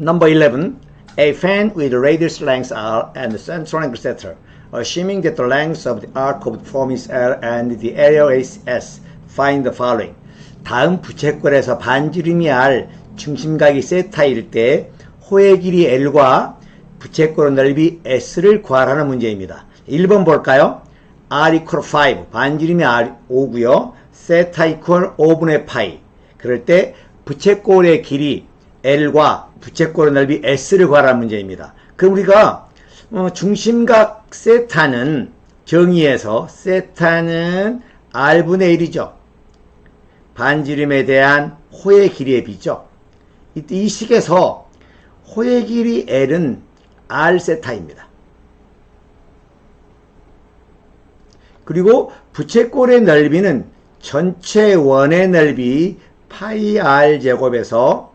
Number 11. A fan with radius length R and central angle theta. Assuming that the length of the arc of the form is L and the area is S. Find the following. 다음 부채꼴에서 반지름이 R, 중심각이 세타일 때 호의 길이 L과 부채꼴의 넓이 S를 구하라는 문제입니다. 1번 볼까요? R equal 5, 반지름이 R 5고요. 세타 equal 5분의 파이. 그럴 때 부채꼴의 길이 L과 부채꼴의 넓이 S를 구하라는 문제입니다. 그럼 우리가 중심각 세타는 정의에서 세타는 R분의 1이죠. 반지름에 대한 호의 길이의 비죠. 이 식에서 호의 길이 L은 R 세타입니다. 그리고 부채꼴의 넓이는 전체 원의 넓이 파이 R 제곱에서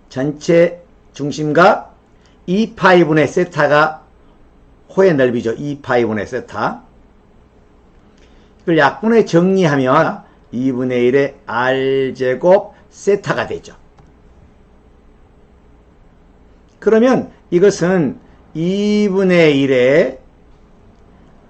전체 중심각 2파이분의 세타가 호의 넓이죠. 2파이분의 세타. 이걸 약분에 정리하면 2분의 1의 R제곱 세타가 되죠. 그러면 이것은 2분의 1의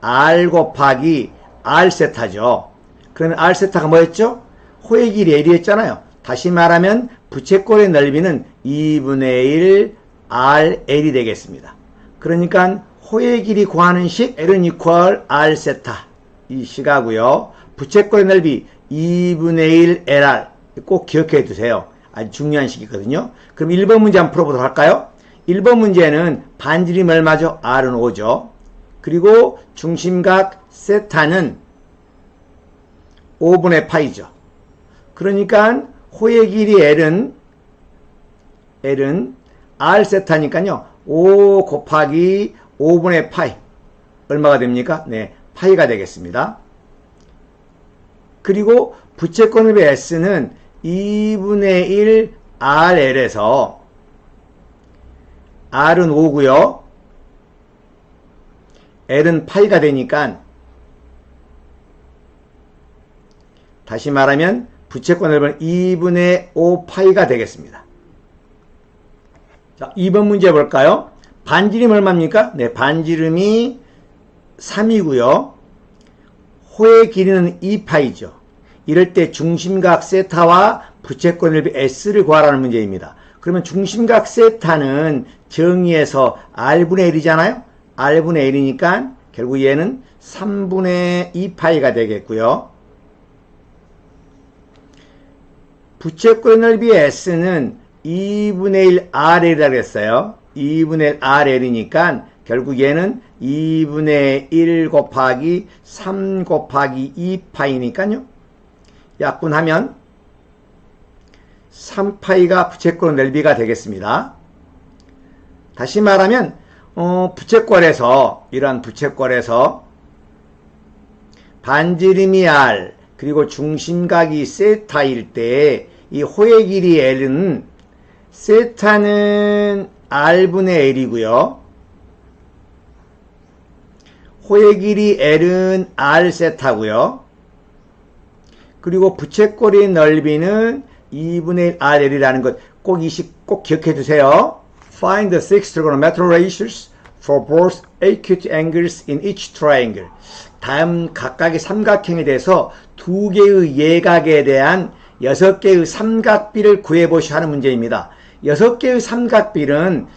R 곱하기 R 세타죠. 그러면 R 세타가 뭐였죠? 호의 길이 L이었잖아요. 다시 말하면 부채꼴의 넓이는 2분의 1 RL이 되겠습니다. 그러니까 호의 길이 구하는 식 L은 equal R 세타 이 식하고요. 부채꼴의 넓이 2분의 1 LR 꼭 기억해 두세요. 아주 중요한 식이거든요. 그럼 1번 문제 한번 풀어보도록 할까요? 1번 문제는 반지름이 얼마죠? R은 5죠. 그리고 중심각 세타는 5분의 파이죠. 그러니까 호의 길이 L은 R 세타니까요. 5 곱하기 5분의 파이 얼마가 됩니까? 네, 파이가 되겠습니다. 그리고 부채꼴 넓이 S는 2분의 1 RL에서 R은 5고요. L은 파이가 되니까 다시 말하면 부채꼴 넓이는 2분의 5 파이가 되겠습니다. 자, 2번 문제 볼까요? 반지름 얼마입니까? 네, 반지름이 3이고요. 호의 길이는 2파이죠. 이럴 때 중심각 세타와 부채꼴 넓이 S를 구하라는 문제입니다. 그러면 중심각 세타는 정의에서 R분의 1이잖아요. R분의 1이니까 결국 얘는 3분의 2파이가 되겠고요. 부채꼴 넓이 S는 2분의 1 RL이라고 했어요. 2분의 1 RL이니까 결국 얘는 2분의 1 곱하기 3 곱하기 2파이니까요. 약분하면 3파이가 부채꼴 넓이가 되겠습니다. 다시 말하면 부채꼴에서 이러한 부채꼴에서 반지름이 R 그리고 중심각이 세타일 때 이 호의 길이 L은 세타는 R분의 L이고요. 호의 길이 L은 R 세타고요. 그리고 부채꼴의 넓이는 2분의 1 RL이라는 것 꼭 이 식 꼭 기억해 두세요. Find the six trigonometric ratios for both acute angles in each triangle. 다음 각각의 삼각형에 대해서 두 개의 예각에 대한 6개의 삼각비를 구해보시오 하는 문제입니다. 6개의 삼각비는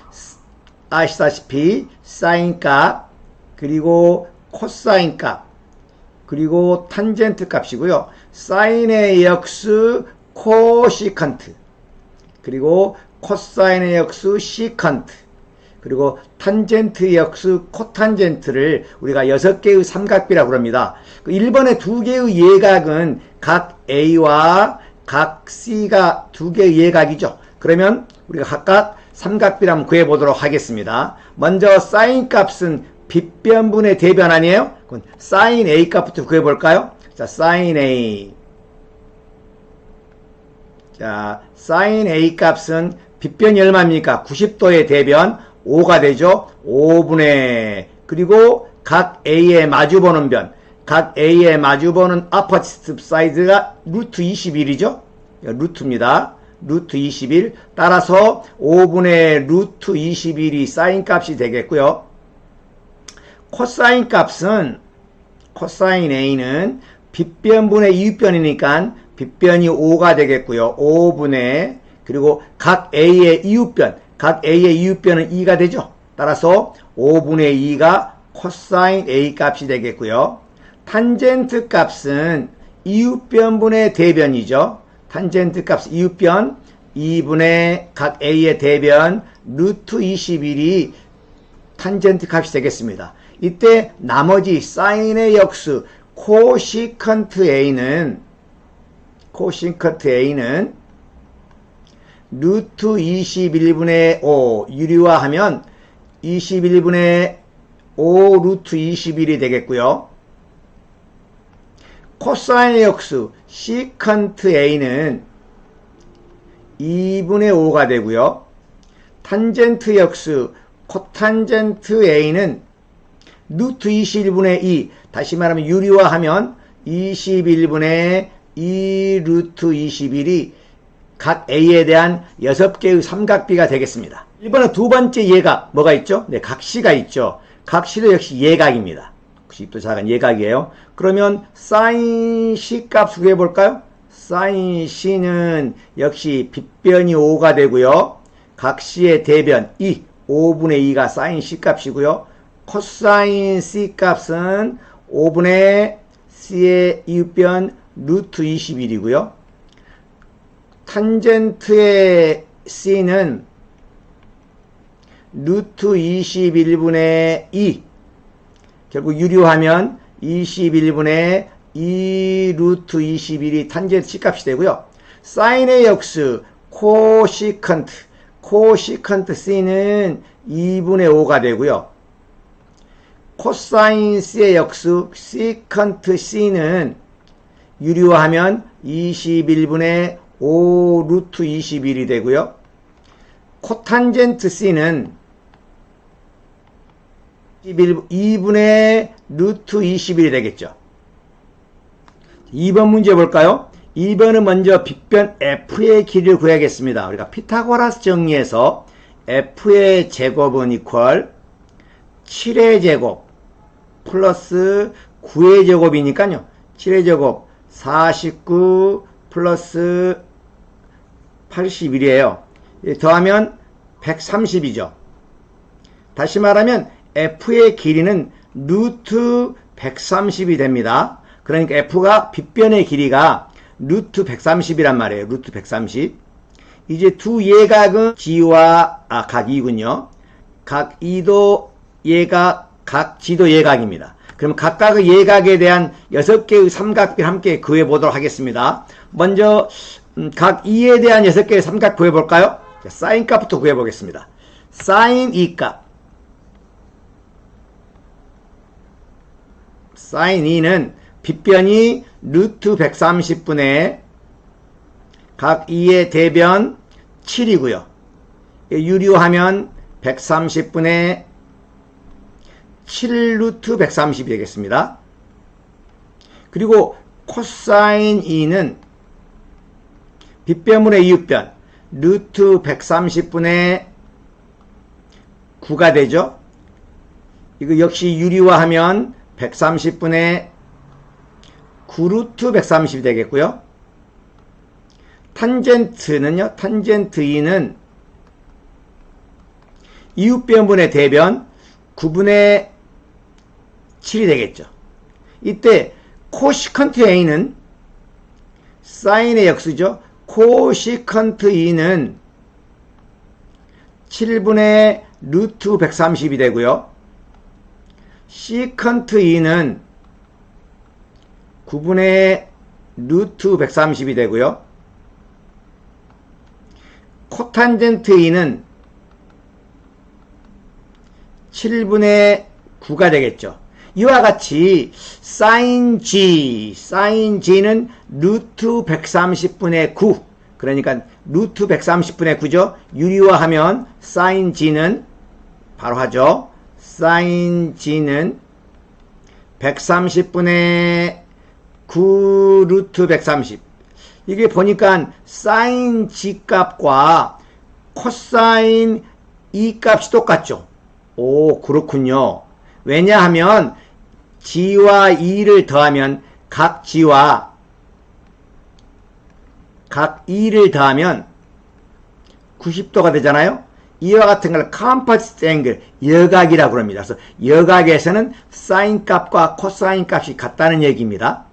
아시다시피 사인값, 그리고 코사인 값, 그리고 탄젠트 값이고요. 사인의 역수 코시컨트, 그리고 코사인의 역수 시컨트, 그리고 탄젠트 역수 코탄젠트를 우리가 6개의 삼각비라고 합니다. 1번의 2개의 예각은 각 A와 각 C가 2개의 예각이죠. 그러면 우리가 각각 삼각비를 한번 구해보도록 하겠습니다. 먼저 사인 값은 빗변분의 대변 아니에요? 그럼 사인 A 값부터 구해볼까요? 자, 사인 A. 자, 사인 A 값은 빗변이 얼마입니까? 90도의 대변 5가 되죠. 5분의 그리고 각 A에 마주보는 변, 각 A에 마주보는 아퍼티스트 사이드가 루트 21이죠. 루트입니다. 루트 21. 따라서 5분의 루트 21이 사인 값이 되겠고요. 코사인 값은 코사인 A는 빗변분의 이웃변이니까 빗변이 5가 되겠고요. 5분의 그리고 각 A의 이웃변, 각 A의 이웃변은 2가 되죠. 따라서 5분의 2가 코사인 A 값이 되겠고요. 탄젠트 값은 이웃변분의 대변이죠. 탄젠트 값 이웃변 2분의 각 A의 대변 루트 21이 탄젠트 값이 되겠습니다. 이때 나머지 사인의 역수 코시컨트 A는 루트 21분의 5 유리화하면 21분의 5 루트 21이 되겠고요. 코사인의 역수 시컨트 A는 2분의 5가 되고요. 탄젠트 역수 코탄젠트 A는 루트 21분의 2 다시 말하면 유리화하면 21분의 2 루트 21이 각 A에 대한 6개의 삼각비가 되겠습니다. 1번은 두 번째 예각 뭐가 있죠? 네, 각시가 있죠. 각시도 역시 예각입니다. 90도 작은 예각이에요. 그러면 사인 C 값 구해 볼까요? 사인 C는 역시 빗변이 5가 되고요. 각시의 대변 2, 5분의 2가 사인 C 값이고요. 코사인 C 값은 5분의 C의 이웃변 루트 21이고요. 탄젠트의 C는 루트 21분의 2 결국 유리화하면 21분의 2 루트 21이 탄젠트 C 값이 되고요. 사인의 역수 코시컨트 C는 2분의 5가 되고요. 코사인 C의 역수 시컨트 C는 유리화하면 21분의 5 루트 21이 되고요. 코탄젠트 C는 2분의 루트 21이 되겠죠. 2번 문제 볼까요? 2번은 먼저 빗변 F의 길이를 구해야겠습니다. 우리가 피타고라스 정리에서 F의 제곱은 이퀄 7의 제곱 플러스 9의 제곱이니까요. 7의 제곱 49 플러스 81이에요. 더하면 130이죠. 다시 말하면 F의 길이는 루트 130이 됩니다. 그러니까 F가 빗변의 길이가 루트 130이란 말이에요. 루트 130. 이제 두 예각은 G와 각 2군요. 각 2도 예각, 각 G도 예각입니다. 그럼 각각의 예각에 대한 6개의 삼각비를 함께 구해 보도록 하겠습니다. 먼저 각 2에 대한 6개의 삼각 구해 볼까요? 사인 값부터 구해 보겠습니다. 사인 2값. 사인 2는 빗변이 루트 130분의 각 2의 대변 7이고요. 유리화하면 130분의 7 루트 130이 되겠습니다. 그리고 코사인 2는 빗변분의 이웃변 루트 130분의 9가 되죠. 이거 역시 유리화하면 130분의 9 루트 130이 되겠고요. 탄젠트는요. 탄젠트 2는 이웃변분의 대변 9분의 7이 되겠죠. 이때 코시컨트 A는 사인의 역수죠. 코시컨트 2는 7분의 루트 130이 되고요. 시컨트 2는 9분의 루트 130이 되고요. 코탄젠트 2는 7분의 9가 되겠죠. 이와 같이 사인 G는 루트 130분의 9 그러니까 루트 130분의 9죠. 유리화하면 사인 G는 바로 하죠. 사인 G는 130분의 9 루트 130 이게 보니까 사인 G 값과 코사인 E 값이 똑같죠. 오, 그렇군요. 왜냐하면 G와 E를 더하면 각 G와 각 E를 더하면 90도가 되잖아요. 이와 같은 걸 컴포지트 앵글, 여각이라고 합니다. 그래서 여각에서는 사인 값과 코사인 값이 같다는 얘기입니다.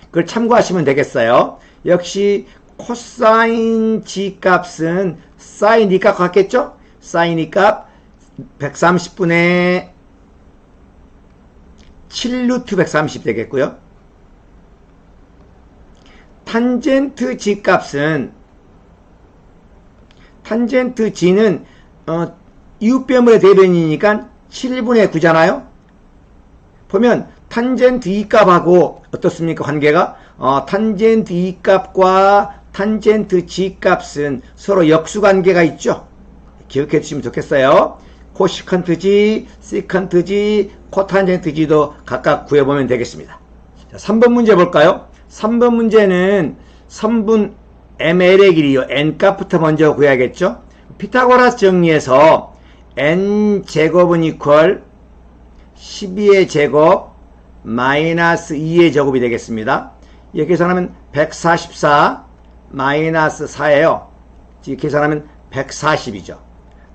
그걸 참고하시면 되겠어요. 역시 코사인 G 값은 사인 E 값 같겠죠? 사인 E 값 130분의 7루트 130 되겠고요. 탄젠트 G 값은 탄젠트 G는 이웃변물의 대변이니까 7분의 9잖아요. 보면 탄젠트 E 값하고 어떻습니까? 관계가 탄젠트 E 값과 탄젠트 G 값은 서로 역수관계가 있죠. 기억해 주시면 좋겠어요. 코시컨트 G, 시컨트 G, 코탄젠트 G도 각각 구해보면 되겠습니다. 자, 3번 문제 볼까요? 3번 문제는 선분 ML의 길이요. N값부터 먼저 구해야겠죠. 피타고라스 정리에서 N제곱은 이퀄 12의 제곱 마이너스 2의 제곱이 되겠습니다. 이렇게 계산하면 144 마이너스 4예요. 이렇게 계산하면 140이죠.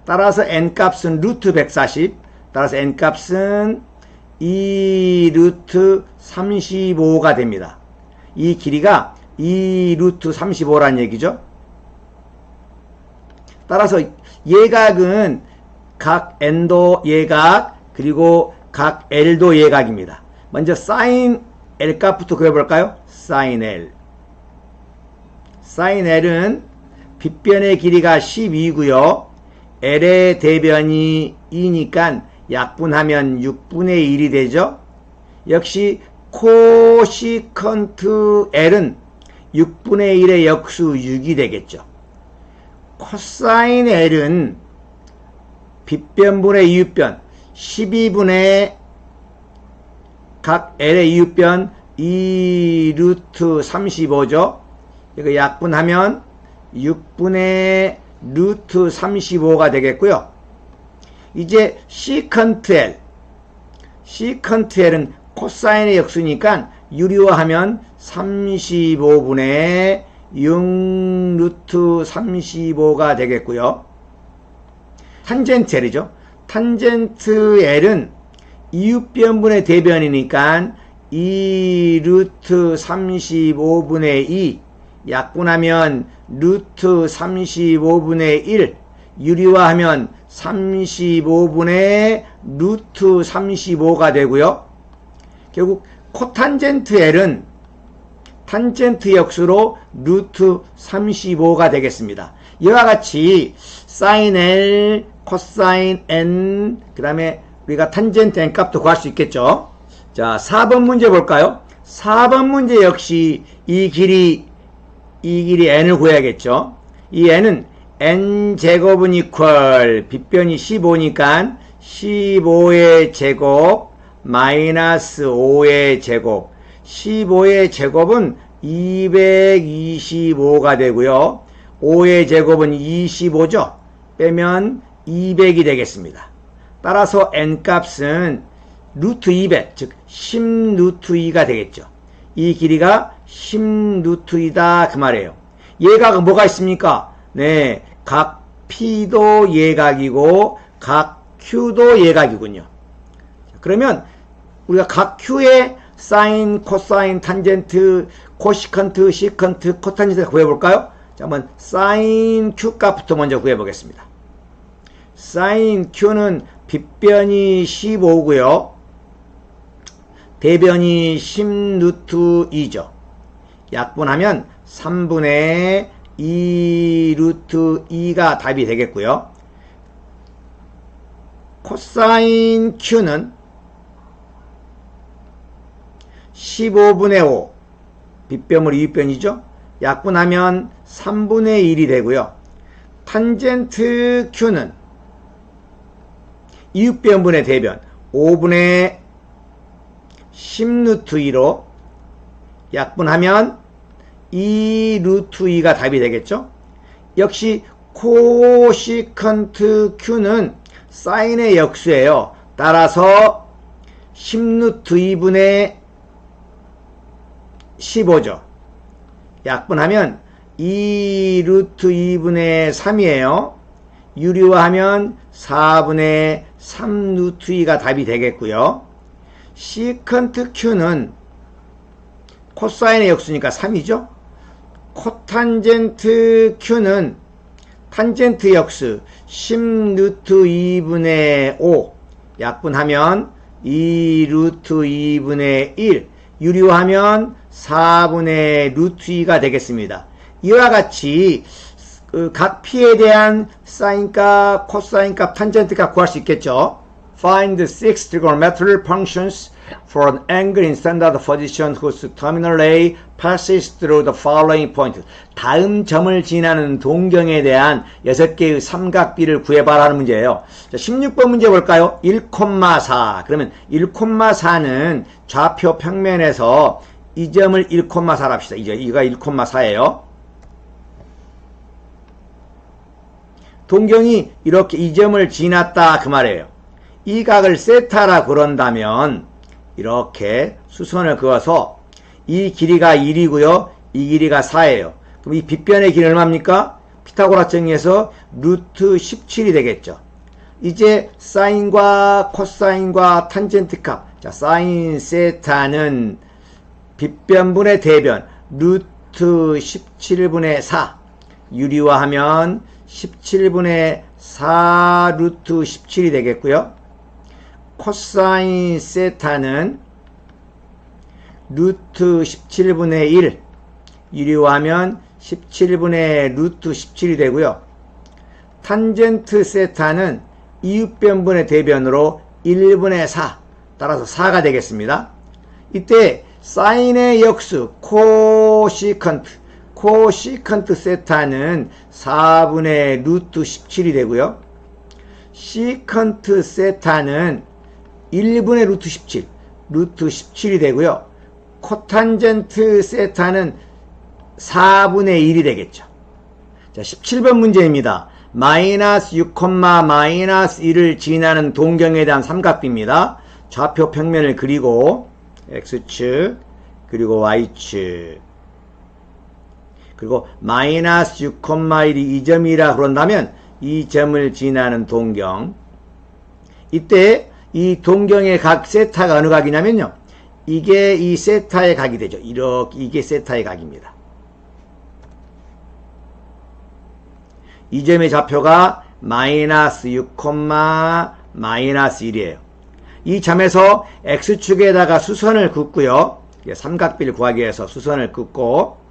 따라서 N값은 루트 140, 따라서 N값은 2 루트 35가 됩니다. 이 길이가 2 루트 35라는 얘기죠. 따라서 예각은 각 N도 예각, 그리고 각 L도 예각입니다. 먼저 사인 L 값부터 구해볼까요? 사인 L. 사인 L은 빗변의 길이가 12고요. L의 대변이 2니까 약분하면 6분의 1이 되죠. 역시 코시컨트 L은 6분의 1의 역수 6이 되겠죠. 코사인 L은 빗변분의 이웃변 12분의 각 L의 이웃변 2 루트 35죠. 이거 약분하면 6분의 루트 35가 되겠고요. 이제 시컨트 L. 시컨트 L은 코사인의 역수니까 유리화하면 35분의 6 루트 35가 되겠고요. 탄젠트 L이죠. 탄젠트 L은 이웃변분의 대변이니까 2 루트 35분의 2 약분하면 루트 35분의 1 유리화하면 35분의 루트 35가 되고요. 결국 코탄젠트 L은 탄젠트 역수로 루트 35가 되겠습니다. 이와 같이 사인 L, 코사인 N, 그 다음에 우리가 탄젠트 N 값도 구할 수 있겠죠. 자, 4번 문제 볼까요? 4번 문제 역시 이 길이 N을 구해야겠죠. 이 N은 N제곱은 이퀄 빗변이 15니까 15의 제곱 마이너스 5의 제곱 15의 제곱은 225가 되고요. 5의 제곱은 25죠. 빼면 200이 되겠습니다. 따라서 N값은 루트 200, 즉 10 루트 2가 되겠죠. 이 길이가 10 루트 2다 그 말이에요. 예각은 뭐가 있습니까? 네, 각 P도 예각이고 각 Q도 예각이군요. 그러면 우리가 각 Q의 사인, 코사인, 탄젠트, 코시컨트, 시컨트, 코탄젠트 구해볼까요? 자, 한번 사인 Q 값부터 먼저 구해보겠습니다. 사인 Q는 빗변이 15고요. 대변이 10 루트 2죠. 약분하면 3분의 2 루트 2가 답이 되겠고요. 코사인 Q는 15분의 5 빗변물 이웃변이죠. 약분하면 3분의 1이 되고요. 탄젠트 Q는 이웃변분의 대변 5분의 10 루트 2로 약분하면 2 루트 2가 답이 되겠죠. 역시 코시컨트 Q는 사인의 역수예요. 따라서 10 루트 2분의 15죠. 약분하면 2 루트 2분의 3이에요. 유리화하면 4분의 3 루트 2가 답이 되겠고요. 시컨트 Q는 코사인의 역수니까 3이죠. 코탄젠트 Q는 탄젠트 역수 10 루트 2분의 5 약분하면 2 루트 2분의 1 유리화하면 4분의 루트 2가 되겠습니다. 이와 같이 각 P에 대한 사인값, 코사인값, 탄젠트값 구할 수 있겠죠. Find six trigonometric functions for an angle in standard position whose terminal A passes through the following point. 다음 점을 지나는 동경에 대한 6개의 삼각비를 구해봐라는 문제예요. 자, 16번 문제 볼까요? 1,4. 그러면 1,4는 좌표 평면에서 이 점을 1,4로 합시다. 이제 이가 1,4예요. 동경이 이렇게 이 점을 지났다 그 말이에요. 이 각을 세타라 그런다면 이렇게 수선을 그어서 이 길이가 1이고요. 이 길이가 4예요. 그럼 이 빗변의 길이 얼마입니까? 피타고라 정리해서 루트 17이 되겠죠. 이제 사인과 코사인과 탄젠트 값. 자, 사인 세타는 빗변분의 대변 루트 17분의 4 유리화하면 17분의 4 루트 17이 되겠고요. 코사인 세타는 루트 17분의 1 유리화하면 17분의 루트 17이 되고요. 탄젠트 세타는 이웃변분의 대변으로 1분의 4 따라서 4가 되겠습니다. 이때 사인의 역수 코시컨트 세타는 4분의 루트 17이 되고요. 시컨트 세타는 1분의 루트 17, 루트 17이 되고요. 코탄젠트 세타는 4분의 1이 되겠죠. 자, 17번 문제입니다. 마이너스 6, 마이너스 1을 지나는 동경에 대한 삼각비입니다. 좌표 평면을 그리고 X축, 그리고 Y축, 그리고 마이너스 6, 1이 이 점이라 그런다면 이 점을 지나는 동경. 이때 이 동경의 각 세타가 어느 각이냐면요. 이게 이 세타의 각이 되죠. 이렇게 이게 세타의 각입니다. 이 점의 좌표가 마이너스 6, 마이너스 1이에요. 이 점에서 X축에다가 수선을 긋고요. 삼각비를 구하기 위해서 수선을 긋고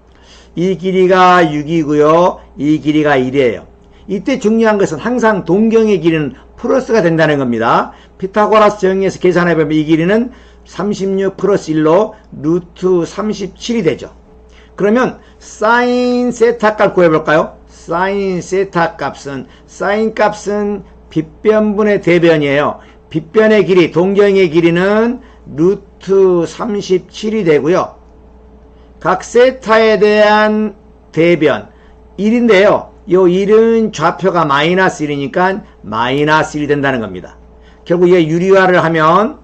이 길이가 6이고요. 이 길이가 1이에요. 이때 중요한 것은 항상 동경의 길이는 플러스가 된다는 겁니다. 피타고라스 정리에서 계산해보면 이 길이는 36 플러스 1로 루트 37이 되죠. 그러면 사인 세타 값 구해볼까요? 사인 세타 값은, 사인 값은 빗변분의 대변이에요. 빗변의 길이, 동경의 길이는 루트 37이 되고요. 각 세타에 대한 대변 1인데요. 요 1은 좌표가 마이너스 1이니까 마이너스 1이 된다는 겁니다. 결국 얘 유리화를 하면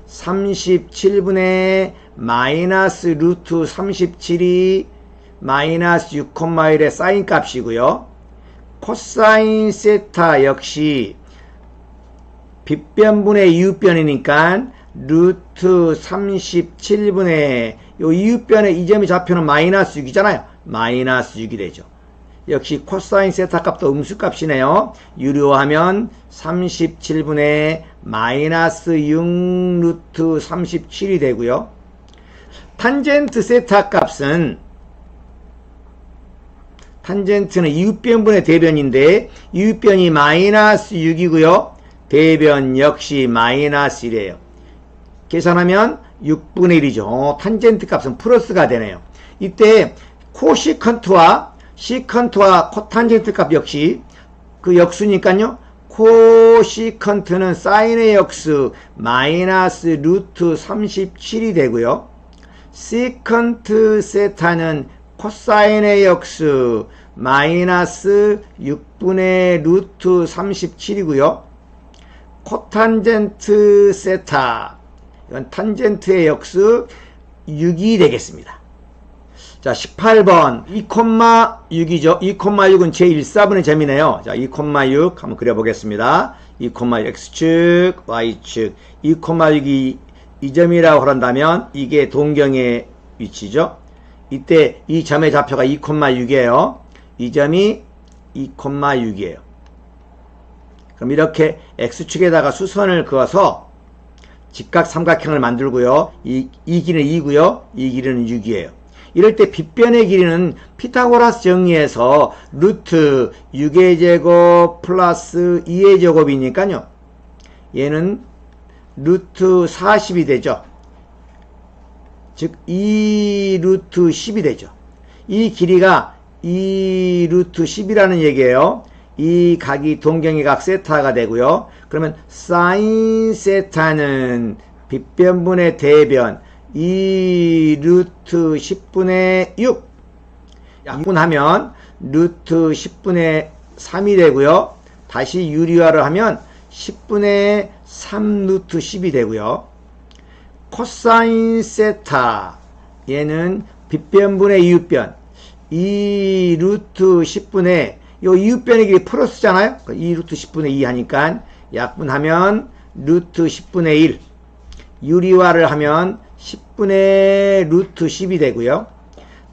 37분의 마이너스 루트 37이 마이너스 6, 1의 사인 값이고요. 코사인 세타 역시 빗변분의 이웃변이니까 루트 37분의 요 이웃변의 이 점의 좌표는 마이너스 6이잖아요. 마이너스 6이 되죠. 역시 코사인 세타 값도 음수값이네요. 유리화하면 37분의 마이너스 6 루트 37이 되고요. 탄젠트 세타 값은, 탄젠트는 이웃변분의 대변인데 이웃변이 마이너스 6이고요. 대변 역시 마이너스 1이에요. 계산하면 6분의 1이죠. 탄젠트 값은 플러스가 되네요. 이때 코시컨트와 시컨트와 코탄젠트 값 역시 그 역수니까요. 코시컨트는 사인의 역수 마이너스 루트 37이 되고요. 시컨트 세타는 코사인의 역수 마이너스 6분의 루트 37이고요. 코탄젠트 세타, 이건 탄젠트의 역수 6이 되겠습니다. 자, 18번 2,6이죠. 2,6은 제1사분의 점이네요. 자, 2,6 한번 그려보겠습니다. 2,6 x축, y축 2,6이 이 점이라고 한다면 이게 동경의 위치죠. 이때 이 점의 좌표가 2,6이에요. 이 점이 2,6이에요. 그럼 이렇게 x축에다가 수선을 그어서 직각 삼각형을 만들고요. 이 길이는 2고요. 이 길이는 6이에요. 이럴 때 빗변의 길이는 피타고라스 정리에서 루트 6의 제곱 플러스 2의 제곱이니까요. 얘는 루트 40이 되죠. 즉 2 루트 10이 되죠. 이 길이가 2 루트 10이라는 얘기예요. 이 각이 동경의 각 세타가 되고요. 그러면 사인 세타는 빗변분의 대변 2 루트 10분의 6 약분하면 루트 10분의 3이 되고요. 다시 유리화를 하면 10분의 3 루트 10이 되고요. 코사인 세타 얘는 빗변분의 이웃변 2 루트 10분의 요 이웃변의 길이 플러스잖아요. 2 루트 10분의 2 하니까 약분하면 루트 10분의 1 유리화를 하면 10분의 루트 10이 되고요.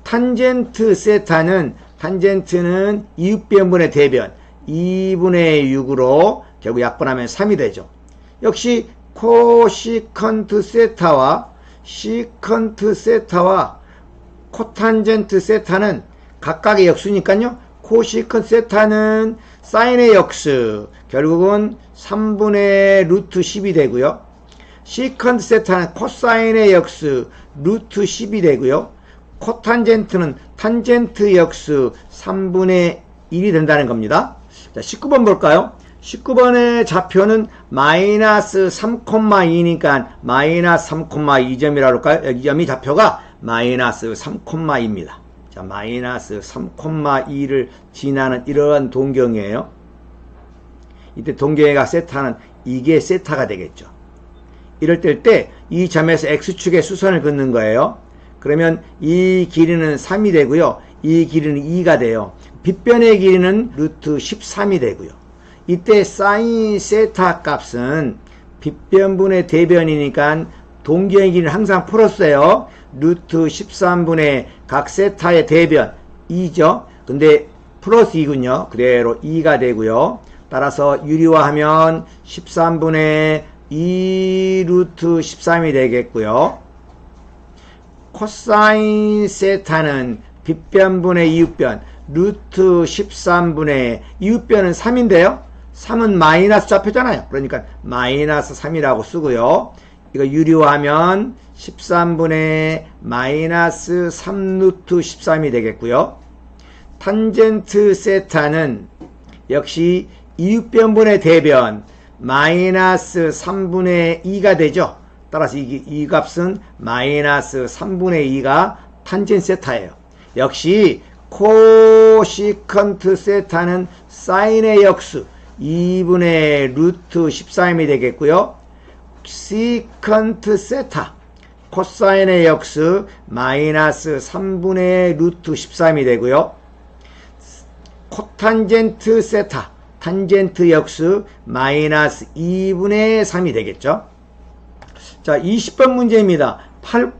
탄젠트 세타는 탄젠트는 이웃변분의 대변 2분의 6으로 결국 약분하면 3이 되죠. 역시 코시컨트 세타와 시컨트 세타와 코탄젠트 세타는 각각의 역수니까요. 코시컨트 세타는 사인의 역수 결국은 3분의 루트 10이 되고요. 시컨트 세타는 코사인의 역수 루트 10이 되고요. 코탄젠트는 탄젠트 역수 3분의 1이 된다는 겁니다. 자, 19번 볼까요? 19번의 좌표는 마이너스 3,2니까 마이너스 3,2점이라고 할까요? 이 점이 좌표가 마이너스 3,2입니다. 자, 마이너스 3,2를 지나는 이러한 동경이에요. 이때 동경의 세타는 이게 세타가 되겠죠. 이럴 때 이 점에서 x축에 수선을 긋는 거예요. 그러면 이 길이는 3이 되고요. 이 길이는 2가 돼요. 빗변의 길이는 루트 13이 되고요. 이때 사인 세타 값은 빗변분의 대변이니까 동경의 길이는 항상 플러스예요. 루트 13분의 각 세타의 대변 2죠. 근데 플러스 2군요. 그대로 2가 되고요. 따라서 유리화하면 13분의 2 루트 13이 되겠고요. 코사인 세타는 빗변분의 이웃변 루트 13분의 이웃변은 3인데요. 3은 마이너스 좌표잖아요. 그러니까 마이너스 3이라고 쓰고요. 이거 유리화하면 13분의 마이너스 3 루트 13이 되겠고요. 탄젠트 세타는 역시 이웃변분의 대변 마이너스 3분의 2가 되죠. 따라서 이 값은 마이너스 3분의 2가 탄젠트 세타예요. 역시 코시컨트 세타는 사인의 역수 2분의 루트 13이 되겠고요. 시컨트 세타 코사인의 역수 마이너스 3분의 루트 13이 되고요. 코탄젠트 세타 탄젠트 역수 마이너스 2분의 3이 되겠죠. 자, 20번 문제입니다. 8,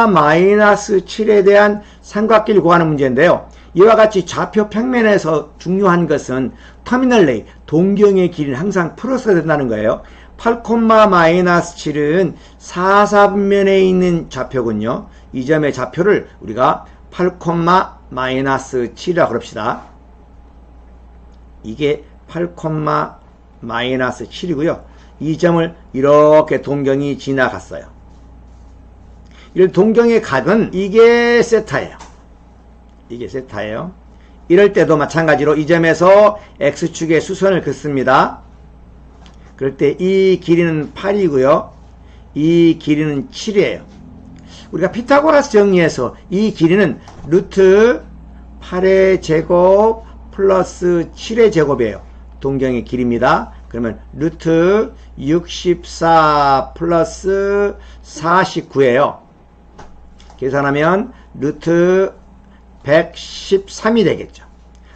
마이너스 7에 대한 삼각끼리 구하는 문제인데요. 이와 같이 좌표 평면에서 중요한 것은 터미널 내의 동경의 길이는 항상 플러스가 된다는 거예요. 8, 마이너스 7은 4사분면에 있는 좌표군요. 이 점의 좌표를 우리가 8, 마이너스 7이라고 그럽시다. 이게 8, 마이너스 7이고요. 이 점을 이렇게 동경이 지나갔어요. 이 동경의 각은 이게 세타예요. 이게 세타예요. 이럴 때도 마찬가지로 이 점에서 x축에 수선을 긋습니다. 그럴 때 이 길이는 8이고요. 이 길이는 7이에요. 우리가 피타고라스 정리해서 이 길이는 루트 8의 제곱 플러스 7의 제곱이에요. 동경의 길이입니다. 그러면 루트 64 플러스 49예요. 계산하면 루트 113이 되겠죠.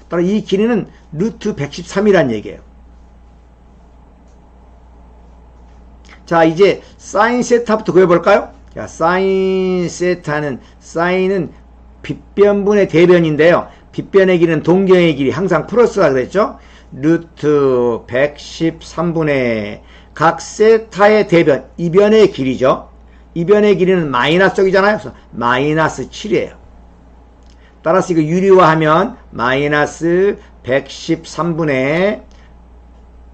따라 이 길이는 루트 113이란 얘기예요. 자, 이제 사인 세타부터 구해볼까요? 자, 사인 세타는, 사인은 빗변분의 대변인데요. 빗변의 길이는 동경의 길이 항상 플러스라 그랬죠? 루트 113분의 각 세타의 대변, 이변의 길이죠. 이변의 길이는 마이너스 쪽이잖아요. 그래서 마이너스 7이에요. 따라서 이거 유리화하면 마이너스 113분의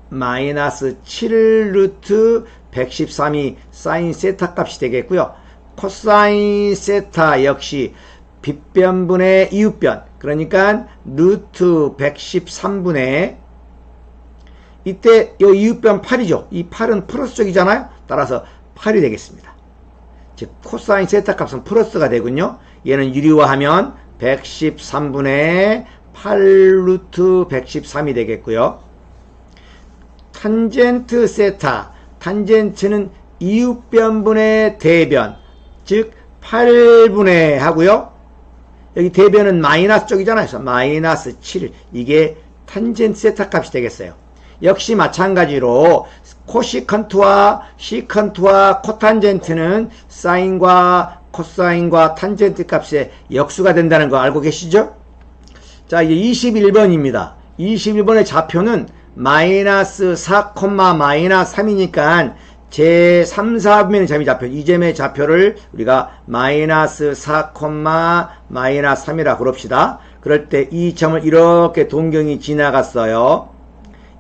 마이너스 7 루트 113이 사인 세타 값이 되겠고요. 코사인 세타 역시 빗변분의 이웃변, 그러니까 루트 113분의 이때 이 이웃변 8이죠. 이 8은 플러스 쪽이잖아요. 따라서 8이 되겠습니다. 즉 코사인 세타 값은 플러스가 되군요. 얘는 유리화하면 113분의 8 루트 113이 되겠고요. 탄젠트 세타, 탄젠트는 이웃변분의 대변, 즉 8분의 하고요. 여기 대변은 마이너스 쪽이잖아요. 그래서 마이너스 7, 이게 탄젠트 세타 값이 되겠어요. 역시 마찬가지로 코시컨트와 시컨트와 코탄젠트는 사인과 코사인과 탄젠트 값의 역수가 된다는 거 알고 계시죠? 자, 이제 21번입니다. 21번의 좌표는 마이너스 4, 마이너스 3이니까 제3, 4분의 점이 좌표, 이 점의 좌표를 우리가 마이너스 4, 마이너스 3이라 그럽시다. 그럴 때 이 점을 이렇게 동경이 지나갔어요.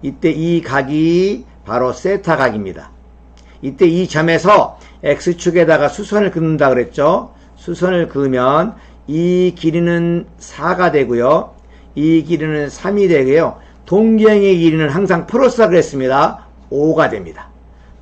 이때 이 각이 바로 세타 각입니다. 이때 이 점에서 X축에다가 수선을 긋는다 그랬죠. 수선을 그으면 이 길이는 4가 되고요. 이 길이는 3이 되고요. 동경의 길이는 항상 플러스라 그랬습니다. 5가 됩니다.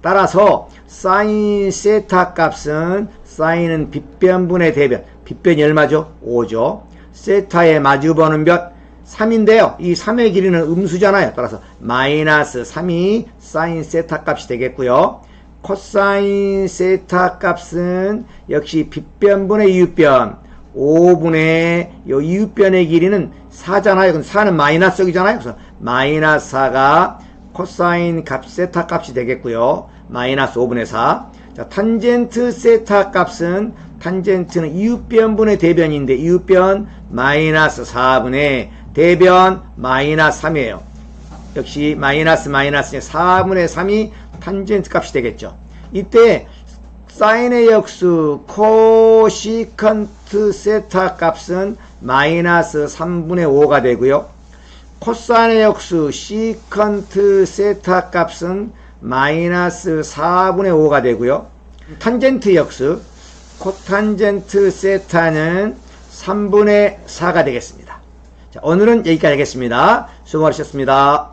따라서 사인 세타 값은, 사인은 빗변분의 대변, 빗변이 얼마죠? 5죠. 세타의 마주보는 몇? 3인데요. 이 3의 길이는 음수잖아요. 따라서 마이너스 3이 사인 세타 값이 되겠고요. 코사인 세타 값은 역시 빗변분의 이웃변, 5분의 요 이웃변의 길이는 4잖아요. 그럼 4는 마이너스 쪽이잖아요. 그래서 마이너스 4가 코사인 값 세타 값이 되겠고요. 마이너스 5분의 4. 자, 탄젠트 세타 값은, 탄젠트는 이웃변분의 대변인데 이웃변 마이너스 4분의 대변 마이너스 3이에요. 역시 마이너스 4분의 3이 탄젠트 값이 되겠죠. 이때 사인의 역수 코시컨트 세타 값은 마이너스 3분의 5가 되고요. 코사인의 역수 시컨트 세타 값은 마이너스 4분의 5가 되고요. 탄젠트 역수 코탄젠트 세타는 3분의 4가 되겠습니다. 자, 오늘은 여기까지 하겠습니다. 수고 많으셨습니다.